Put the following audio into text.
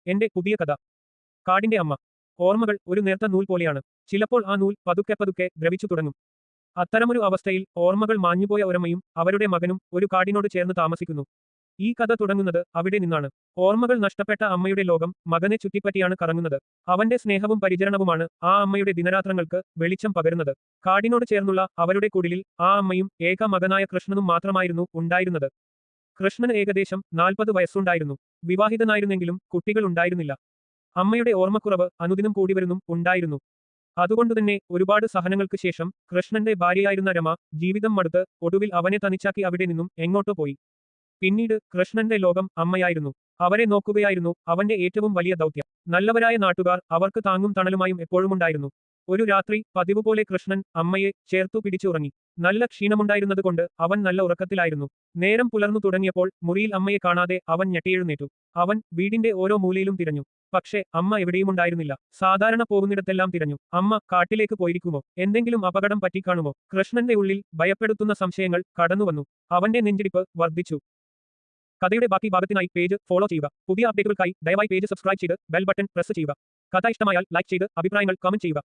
എന്റെ പുതിയ കഥ. കാടിന്റെ അമ്മ. ഓർമ്മകൾ ഒരു നേർത്ത നൂൽ പോലെയാണ്. ചിലപ്പോൾ ആ നൂൽ പതുക്കെ പതുക്കെ ദ്രവിച്ചു തുടങ്ങും. അത്തരമൊരു അവസ്ഥയിൽ ഓർമ്മകൾ മാഞ്ഞുപോയ ഒരമ്മയും അവരുടെ മകനും ഒരു കാടിനോട് ചേർന്ന് താമസിക്കുന്നു. ഈ കഥ തുടങ്ങുന്നത് അവിടെ നിന്നാണ്. ഓർമ്മകൾ നഷ്ടപ്പെട്ട അമ്മയുടെ ലോകം മകനെ ചുറ്റിപ്പറ്റിയാണ് കറങ്ങുന്നത്. അവന്റെ സ്നേഹവും പരിചരണവുമാണ് ആ അമ്മയുടെ ദിനരാത്രങ്ങൾക്ക് വെളിച്ചം പകരുന്നത്. കാടിനോട് ചേർന്നുള്ള അവരുടെ കുടിലിൽ ആ അമ്മയും ഏക മകനായ കൃഷ്ണനും മാത്രമായിരുന്നു ഉണ്ടായിരുന്നത്. കൃഷ്ണന് ഏകദേശം 40 വയസ്സുണ്ടായിരുന്നു. വിവാഹിതനായിരുന്നെങ്കിലും കുട്ടികൾ ഉണ്ടായിരുന്നില്ല. അമ്മയുടെ ഓർമ്മക്കുറവ് അനുദിനം കൂടിവരുന്നും ഉണ്ടായിരുന്നു. അതുകൊണ്ടുതന്നെ ഒരുപാട് സഹനങ്ങൾക്ക് ശേഷം കൃഷ്ണന്റെ ഭാര്യയായിരുന്ന രമ ജീവിതം മടുത്ത് ഒടുവിൽ അവനെ തനിച്ചാക്കി അവിടെ നിന്നും എങ്ങോട്ടോ പോയി. പിന്നീട് കൃഷ്ണന്റെ ലോകം അമ്മയായിരുന്നു. അവരെ നോക്കുകയായിരുന്നു അവന്റെ ഏറ്റവും വലിയ ദൗത്യം. നല്ലവരായ നാട്ടുകാർ അവർക്ക് താങ്ങും തണലുമായും എപ്പോഴുമുണ്ടായിരുന്നു. ഒരു രാത്രി പതിവുപോലെ കൃഷ്ണൻ അമ്മയെ ചേർത്തു പിടിച്ചു ഉറങ്ങി. നല്ല ക്ഷീണമുണ്ടായിരുന്നതുകൊണ്ട് അവൻ നല്ല ഉറക്കത്തിലായിരുന്നു. നേരം പുലർന്നു തുടങ്ങിയപ്പോൾ മുറിയിൽ അമ്മയെ കാണാതെ അവൻ ഞെട്ടിയെഴുന്നേറ്റു. അവൻ വീടിന്റെ ഓരോ മൂലയിലും തിരഞ്ഞു. പക്ഷേ അമ്മ എവിടെയുമുണ്ടായിരുന്നില്ല. സാധാരണ പോകുന്നിടത്തെല്ലാം തിരഞ്ഞു. അമ്മ കാട്ടിലേക്ക് പോയിരിക്കുമോ? എന്തെങ്കിലും അപകടം പറ്റിക്കാണുമോ? കൃഷ്ണന്റെ ഉള്ളിൽ ഭയപ്പെടുത്തുന്ന സംശയങ്ങൾ കടന്നുവന്നു. അവന്റെ നെഞ്ചിടിപ്പ് വർദ്ധിച്ചു. കഥയുടെ ബാക്കി ഭാഗത്തിനായി പേജ് ഫോളോ ചെയ്യുക. പുതിയ അപ്ഡേറ്റുകൾക്കായി ദയവായി പേജ് സബ്സ്ക്രൈബ് ചെയ്ത് ബെൽ ബട്ടൺ പ്രസ് ചെയ്യുക. കഥ ഇഷ്ടമായാൽ ലൈക്ക് ചെയ്ത് അഭിപ്രായങ്ങൾ കമന്റ് ചെയ്യുക.